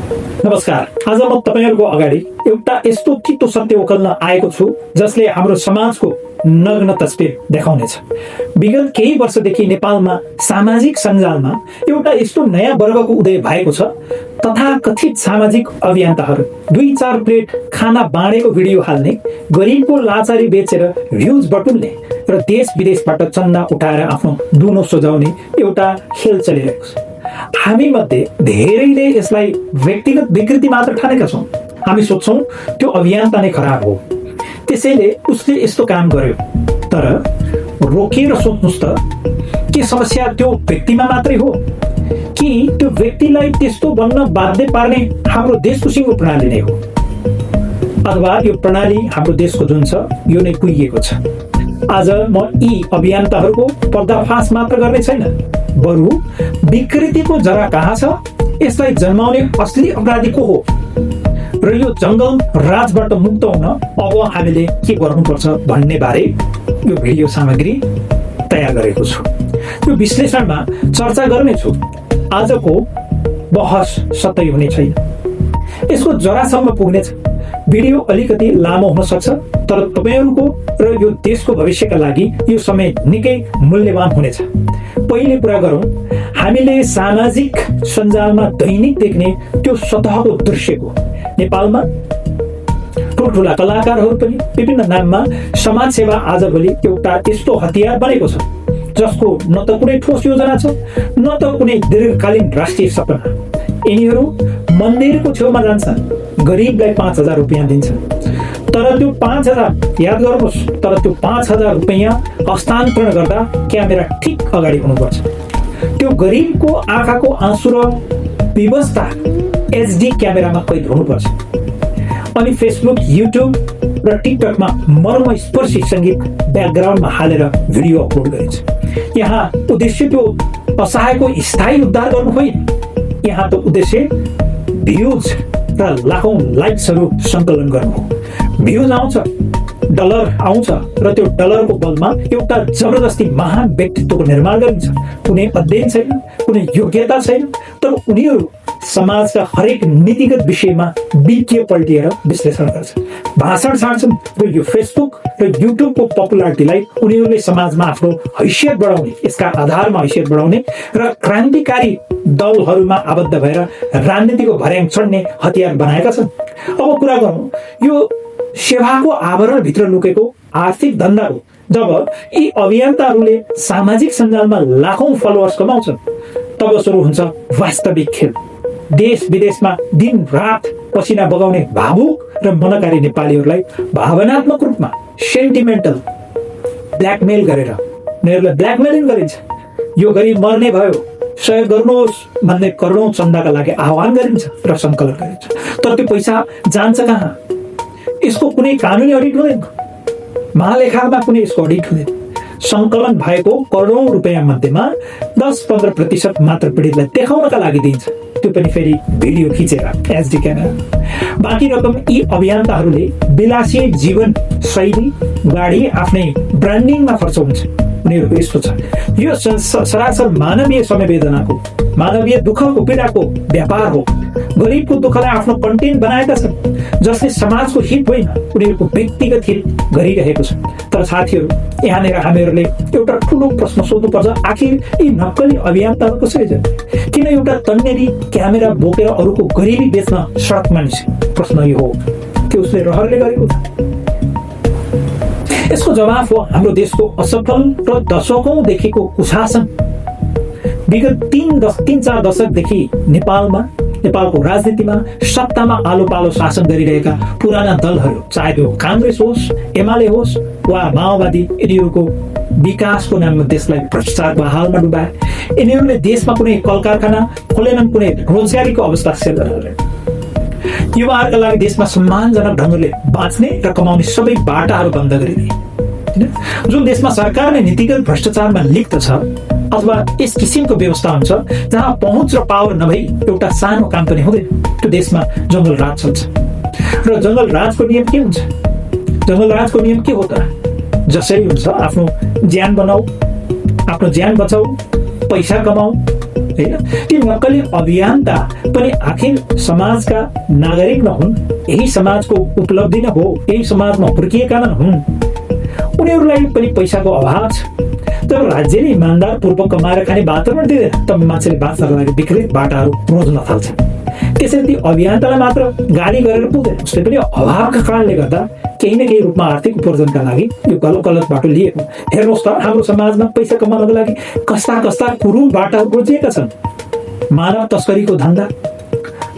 नमस्कार। आज म तपाईहरुको अगाडि एउटा यस्तो चित्तो सत्य उकल्न आएको छु जसले हाम्रो समाजको नग्न तस्बिर देखाउनेछ। विगत केही वर्षदेखि नेपालमा सामाजिक सञ्जालमा एउटा यस्तो नयाँ वर्गको उदय भएको छ। तथाकथित सामाजिक अभियन्ताहरू 2-4 प्लेट खाना बाँडेको भिडियो हाल्ने, गरिबको लाचारी बेचेर भ्युज बटुल्ने र देश विदेशबाट चन्दा उठाएर आफ्नो दुनो सजाउने एउटा खेल चलिरहेको छ। हामी मध्ये धेरैले यसलाई व्यक्तिगत विकृति मात्र ठानेका छौँ। हामी सोच्छौँ त्यो अभियन्ता नै खराब हो, त्यसैले उसले यस्तो काम गर्यो। तर रोकिएर सोच्नुस् त, के समस्या त्यो व्यक्तिमा मात्रै हो कि त्यो व्यक्तिलाई त्यस्तो बन्न बाध्य पार्ने हाम्रो देशको सिङ्गो प्रणाली नै हो, अथवा यो प्रणाली हाम्रो देशको जुन छ यो नै कुहिएको छ। आज म यी अभियन्ताहरूको पर्दाफास मात्र गर्ने छैन, बरु विकृतिको जरा कहाँ छ, यसलाई जन्माउने असली अपराधी को हो र यो जङ्गल राजबाट मुक्त हुन अब हामीले के गर्नुपर्छ भन्ने बारे यो भिडियो सामग्री तयार गरेको छु। यो विश्लेषणमा चर्चा गर्नेछु। आजको बहस सतै हुने छैन, यसको जरासम्म पुग्नेछ। भिडियो अलिकति लामो हुन सक्छ, तर तपाईहरुको र यो देशको भविष्यका लागि यो समय निकै मूल्यवान हुनेछ। पहिले कुरा गरौँ हामीले सामाजिक सञ्जालमा दैनिक देख्ने त्यो सतहको दृश्यको। नेपालमा ठुल्ठुला कलाकारहरू पनि विभिन्न नाममा समाजसेवा आजभोलि एउटा यस्तो हतियार बनेको छ जसको न त कुनै ठोस योजना छ, न त कुनै दीर्घकालीन राष्ट्रिय सपना। यिनीहरू मन्दिरको छेउमा जान्छन्, गरिबलाई 5,000 रुपियाँ दिन्छन्, तर त्यो 5,000 याद गर्नुहोस्, तर त्यो 5,000 रुपियाँ हस्तान्तरण गर्दा क्यामेरा ठिक अगाडि हुनुपर्छ। त्यो गरिबको आँखाको आँसु र विवस्था HD क्यामेरामा कैद हुनुपर्छ। अनि फेसबुक, युट्युब र टिकटकमा मर्मस्पर्शी सङ्गीत ब्याकग्राउन्डमा हालेर भिडियो अपलोड गरिन्छ। यहाँ उद्देश्य त्यो असहायको स्थायी उद्धार गर्नु होइन, यहाँ त उद्देश्य भ्युज र लाखौं लाइक्सहरू सङ्कलन गर्नु हो। भ्युज आउँछ, डलर आउँछ र त्यो डलरको बलमा एउटा जबरजस्ती महान व्यक्तित्वको निर्माण गरिन्छ। कुनै अध्ययन छैन, कुनै योग्यता छैन, तर उनीहरू समाजका हरेक नीतिगत विषयमा विज्ञ पल्टिएर विश्लेषण गर्छन्, भाषण छाड्छन् र यो फेसबुक र युट्युबको पपुलारिटीलाई उनीहरूले समाजमा आफ्नो हैसियत बढाउने, यसका आधारमा हैसियत बढाउने र क्रान्तिकारी दलहरूमा आबद्ध भएर राजनीतिको भर्याङ चढ्ने हतियार बनाएका छन्। अब कुरा गरौँ यो सेवाको आवरणभित्र लुकेको आर्थिक धन्दाको। जब यी अभियन्ताहरूले सामाजिक सञ्जालमा लाखौं फलोअर्स कमाउँछन्, तब सुरु हुन्छ वास्तविक खेल। देश विदेशमा दिन रात पसिना बगाउने भावुक र मनकारी नेपालीहरूलाई भावनात्मक रूपमा सेन्टिमेन्टल ब्ल्याकमेल गरेर उनीहरूलाई ब्ल्याकमेलिङ गरिन्छ। यो गरिब मर्ने भयो, सहयोग गर्नुहोस् भन्ने करोडौं चन्दाका लागि आह्वान गरिन्छ र सङ्कलन गरिन्छ। तर त्यो पैसा जान्छ कहाँ? यसको कुनै कानुनी अडिट हुँदैन, महालेखामा कुनै यसको अडिट हुँदैन। सङ्कलन भएको करोडौं रुपियाँ मध्येमा 10-15% मात्र पीडितलाई देखाउनका लागि दिन्छ, त्यो पनि फेरि भिडियो खिचेर HD क्यामेरा। बाँकी रकम यी अभियन्ताहरूले विलासी जीवन शैली, गाडी, आफ्नै ब्रान्डिङमा खर्च हुन्छ। उनीहरूको यस्तो छ, यो सरासर मानवीय संवेदनाको, मानवीय दुःखको, पीडाको व्यापार हो। गरिबको दुःखलाई आफ्नो कन्टेन्ट बनाएका छन् जसले समाजको हित होइन, उनीहरूको व्यक्तिगत हित गरिरहेको छ। तर साथीहरू, यहाँनिर हामीहरूले एउटा ठुलो प्रश्न सोध्नुपर्छ, आखिर यी नक्कली अभियन्ताहरू कसरी जाने? किन एउटा तन्नेरी क्यामेरा बोकेर अरूको गरिबी बेच्न सडकमा निस्के? प्रश्न यो हो, के उसले रहरले गरेको छ? यसको जवाफ हो हाम्रो देशको असफल र दशकौंदेखिको कुशासन। विगत 3-4 दशकदेखि नेपालको राजनीतिमा सत्तामा आलो पालो शासन गरिरहेका पुराना दलहरू, चाहे त्यो काङ्ग्रेस होस्, एमाले होस् वा माओवादी, यिनीहरूको विकासको नाममा देशलाई भ्रष्टाचारको हालमा डुबाए। यिनीहरूले देशमा कुनै कल कारखाना खोलेनन्, कुनै रोजगारीको अवस्था सिर्जना गरेनन्। युवाहरूका लागि देशमा सम्मानजनक ढङ्गले बाँच्ने र कमाउने सबै बाटाहरू बन्द गरिदिए। जुन देशमा सरकारले नीतिगत भ्रष्टाचारमा लिप्त छ अथवा यस किसिमको व्यवस्था हुन्छ जहाँ पहुँच र पावर नभई एउटा सानो काम पनि हुँदैन, त्यो देशमा जङ्गल राज चल्छ। र जङ्गल राजको नियम के हुन्छ? जङ्गल राजको नियम के हो त? जसरी हुन्छ आफ्नो ज्यान बनाऊ, आफ्नो ज्यान बचाऊ, पैसा कमाऊ, होइन? ती नक्कली अभियन्ता पनि आखिर समाजका नागरिक न हुन्? यही समाजको उपलब्धि न हो? यही समाजमा हुर्किएका न हुन्? उनीहरूलाई पनि पैसाको अभाव छ। तर राज्यले इमान्दार पूर्वक कमाएर खाने वातावरण दिँदैन, तब मान्छेले बाँच्नको लागि विकृत बाटाहरू रोज्न थाल्छन्। त्यसैले ती अभियन्तालाई मात्र गाली गरेर पुग्दैन, उसले पनि अभावका कारणले गर्दा केही न केही रूपमा आर्थिक उपार्जनका लागि यो गलत बाटो लिएको। हेर्नुहोस् त, हाम्रो समाजमा पैसा कमाउनको लागि कस्ता कस्ता कुरूप बाटाहरू रोजिएका छन्। मानव तस्करीको धन्दा,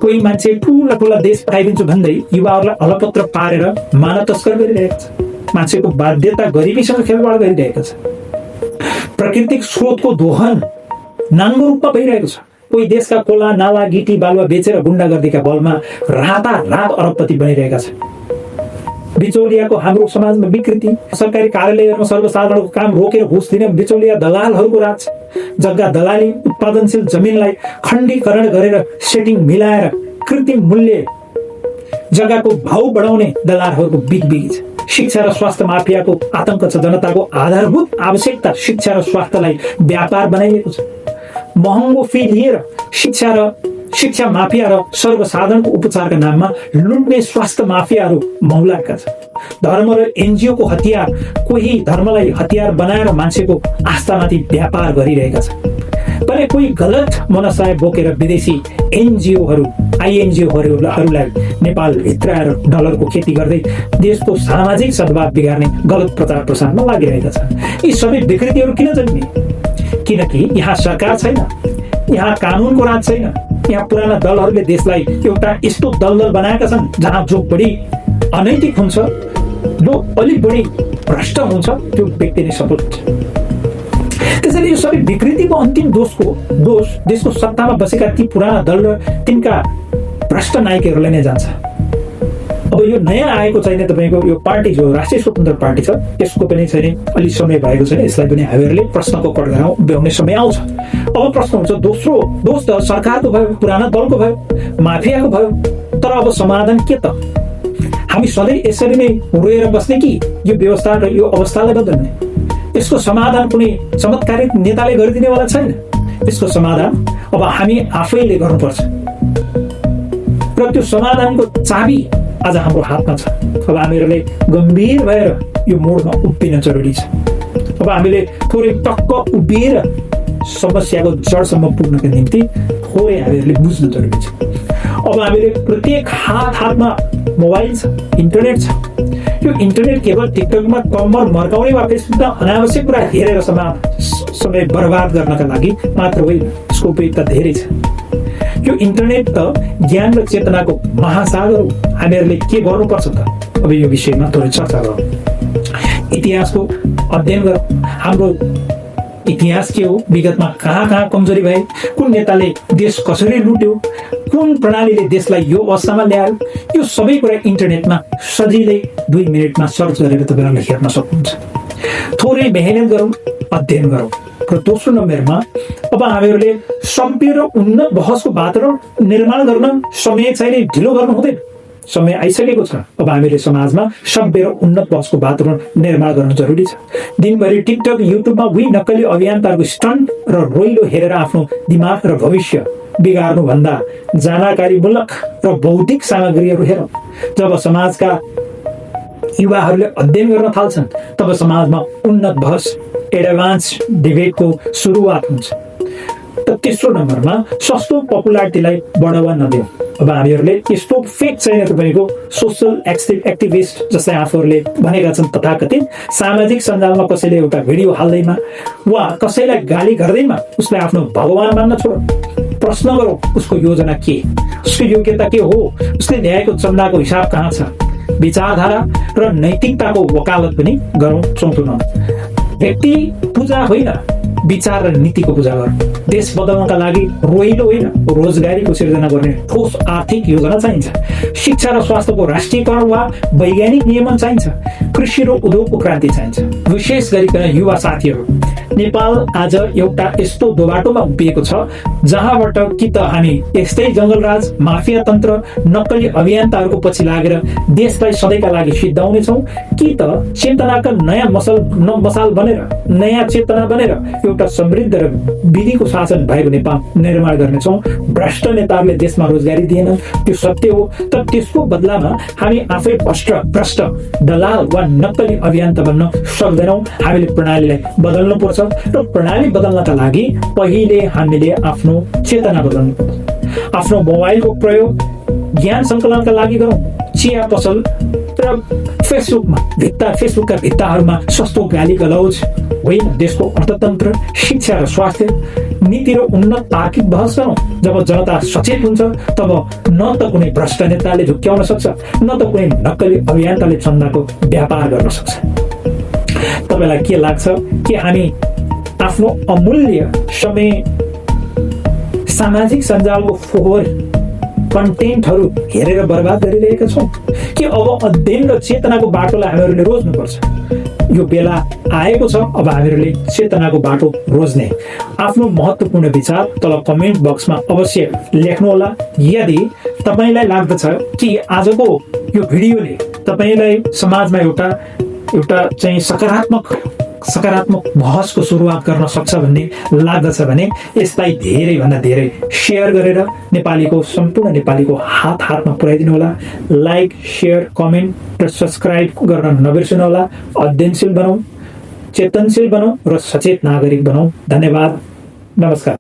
कोही मान्छे ठुला देश पठाइदिन्छु भन्दै युवाहरूलाई अलपत्र पारेर मानव तस्कर गरिरहेको छ। मान्छेको बाध्यता गरिबीसँग खेलवाड गरिरहेको छ। प्राकृतिक स्रोतको दोहन नाङ्गो रूपमा भइरहेको छ। कोही देशका खोला नाला गिटी बालुवा बेचेर गुण्डागर्दीका बलमा रातारात अरबपति बनिरहेका छन्। बिचौलियाको हाम्रो समाजमा विकृति, सरकारी कार्यालयहरूमा सर्वसाधारणको काम रोकेर घुस दिने बिचौलिया दलालहरूको राज, जग्गा दलाली, उत्पादनशील जमिनलाई खण्डीकरण गरेर सेटिङ मिलाएर कृत्रिम मूल्य जग्गाको भाउ बढाउने दलालहरूको बिगबिगी छ। शिक्षा र स्वास्थ्य माफियाको आतंक छ। जनताको आधारभूत आवश्यकता शिक्षा र स्वास्थ्यलाई व्यापार बनाइएको छ। महँगो फी लिएर शिक्षा माफिया र सर्वसाधारणको उपचारका नाममा लुट्ने स्वास्थ्य माफियाहरू मौलाएका छन्। धर्म र एनजिओको हतियार, कोही धर्मलाई हतियार बनाएर मान्छेको आस्थामाथि व्यापार गरिरहेका छन्। तर कोही गलत मनसाय बोकेर विदेशी एनजिओहरू आइएनजिओहरूलाई नेपाल भित्राएर डलरको खेती गर्दै देशको सामाजिक सद्भाव बिगार्ने गलत प्रचार प्रसारमा लागिरहेका छन्। यी सबै विकृतिहरू किन जन्मिए? किनकि यहाँ सरकार छैन, यहाँ कानुनको राज छैन। यहाँ पुराना दलहरूले देशलाई एउटा यस्तो दलदल बनाएका छन् जहाँ जो बढी अनैतिक हुन्छ, जो अलिक बढी भ्रष्ट हुन्छ, त्यो व्यक्ति नै सफल हुन्छ। त्यसैले यो सबै विकृतिको अन्तिम दोष देशको सत्तामा बसेका ती पुराना दल र तिनका भ्रष्ट नायकहरूलाई नै जान्छ। अब यो नयाँ आएको छैन तपाईँको यो पार्टी, जो राष्ट्रिय स्वतन्त्र पार्टी छ, यसको पनि छैन, अलि समय भएको छैन। यसलाई पनि हामीहरूले प्रश्नको कटघरा उभ्याउने समय आउँछ। अब प्रश्न हुन्छ, दोस्रो दोष त सरकारको भयो, पुराना दलको भयो, माफियाको भयो, तर अब समाधान के त? हामी सधैँ यसरी नै रोएर बस्ने कि यो व्यवस्था र यो अवस्थालाई बदल्ने? यसको समाधान कुनै चमत्कारिक नेताले गरिदिनेवाला छैन। यसको समाधान अब हामी आफैले गर्नुपर्छ र त्यो समाधानको चाबी आज हाम्रो हातमा छ। अब हामीहरूले गम्भीर भएर यो मोडमा उभिन जरुरी छ। अब हामीले थोरै टक्क उभिएर समस्याको जडसम्म पुग्नका निम्ति थोरै हामीहरूले बुझ्न जरुरी छ। अब हामीले प्रत्येक हातमा मोबाइल छ, इन्टरनेट छ। यो इन्टरनेट केवल टिकटकमा कम्मर मर्काउने वा फेसबुकमा अनावश्यक कुरा हेरेर समय बर्बाद गर्नका लागि मात्र होइन, यसको उपयोगिता धेरै छ। यो इन्टरनेट त ज्ञान र चेतनाको महासागर हो। हामीहरूले के गर्नुपर्छ त? अब यो विषयमा थोरै चर्चा गरौँ। इतिहासको अध्ययन गरौँ। हाम्रो इतिहास के हो? विगतमा कहाँ कमजोरी भए, कुन नेताले देश कसरी लुट्यो, कुन प्रणालीले देशलाई यो अवस्थामा ल्यायो, यो सबै कुरा इन्टरनेटमा सजिलै 2 मिनेटमा सर्च गरेर तपाईँहरूले हेर्न सक्नुहुन्छ। थोरै मेहनत गरौँ, अध्ययन गरौँ। र दोस्रो नम्बरमा अब हामीहरूले सभ्य र उन्नत बहसको वातावरण निर्माण गर्न समय चाहिँ ढिलो गर्नु हुँदैन। समय आइसकेको छ। अब हामीले समाजमा सभ्य र उन्नत बहसको वातावरण निर्माण गर्न जरुरी छ। दिनभरि टिकटक, युट्युबमा नक्कली अभियन्ताहरूको स्टन्ट र रोइलो हेरेर आफ्नो दिमाग र भविष्य बिगार्नु भन्दा जानकारीमूलक र बौद्धिक सामग्रीहरू हेरौँ। जब समाजका युवाहरूले अध्ययन गर्न थाल्छन्, तब समाजमा उन्नत बहस, एडभान्स डिबेटको सुरुवात हुन्छ। त तेस्रो नम्बरमा सस्तो पपुलारिटीलाई बढावा नदेऊ। अब हामीहरूले यस्तो फेक छैन तपाईँको सोसल एक्टिभिस्ट जस्तै आफूहरूले भनेका छन्, तथाकथित सामाजिक सञ्जालमा कसैले एउटा भिडियो हाल्दैमा वा कसैलाई गाली गर्दैमा उसलाई आफ्नो भगवान मान्न छोड। प्रश्न गरौँ, उसको योजना के, उसको योग्यता के हो, उसले ल्याएको चन्दाको हिसाब कहाँ छ। विचारधारा र नैतिकताको वकालत पनि गरौँ। चौथो नम्बर, व्यक्ति पूजा होइन, विचार र नीतिको पूजा गर्नु। देश बदल्नका लागि रोइलो होइन, रोजगारीको सिर्जना गर्ने ठोस आर्थिक योजना चाहिन्छ। शिक्षा र स्वास्थ्यको राष्ट्रियकरण वा वैज्ञानिक नियमन चाहिन्छ। कृषि र उद्योगको क्रान्ति चाहिन्छ। विशेष गरिकन युवा साथीहरू, नेपाल आज एउटा यस्तो दोबाटोमा उभिएको छ जहाँबाट कि त हामी यस्तै जंगलराज, माफिया तन्त्र, नक्कली अभियन्ताहरूको पछि लागेर देशलाई सधैँका लागि सिद्धाउनेछौँ, कि त चेतनाका नयाँ मसाल बनेर नयाँ चेतना बनेर एउटा समृद्ध र विधिको शासन भएको नेपाल निर्माण गर्नेछौँ। भ्रष्ट नेताहरूले देशमा रोजगारी दिएनन्, त्यो सत्य हो। तर त्यसको बदलामा हामी आफै भ्रष्ट दलाल वा नक्कली अभियन्ता बन्न सक्दैनौँ। हामीले प्रणालीलाई बदल्नु पर्छ र प्रणाली बदल्नका लागि पहिले हामीले आफ्नो चेतना बदल्नु पर्छ। आफ्नो मोबाइलको प्रयोग ज्ञान सङ्कलनका लागि गरौँ। चिया पसल र फेसबुकका भित्ताहरूमा सस्तो गाली गलौज होइन। देशको अर्थतन्त्र, शिक्षा र स्वास्थ्य नीति र उन्नत तार्किक बहस गरौँ। जब जनता सचेत हुन्छ तब न त कुनै भ्रष्ट नेताले झुक्क्याउन सक्छ, न त कुनै नक्कली अभियन्ताले चन्दाको व्यापार गर्न सक्छ। तपाईँलाई के लाग्छ कि हामी आफ्नो अमूल्य समय सामाजिक सञ्जालको फोहोर कन्टेन्टहरू हेरेर बर्बाद गरिरहेका छौँ कि अब अध्ययन र चेतनाको बाटोलाई हामीहरूले रोज्नुपर्छ? यो बेला आएको छ अब हामीहरूले चेतनाको बाटो रोज्ने। आफ्नो महत्त्वपूर्ण विचार तल कमेन्ट बक्समा अवश्य लेख्नुहोला। यदि तपाईँलाई लाग्दछ कि आजको यो भिडियोले तपाईँलाई समाजमा एउटा चाहिँ सकारात्मक बहसको सुरुवात गर्न सक्छ भन्ने लाग्दछ भने यसलाई धेरैभन्दा धेरै सेयर गरेर सम्पूर्ण नेपालीको हातमा पुर्याइदिनु होला। लाइक, सेयर, कमेन्ट र सब्सक्राइब गर्न नबिर्सनु होला। अध्ययनशील बनौँ, चेतनशील बनौँ र सचेत नागरिक बनौँ। धन्यवाद। नमस्कार।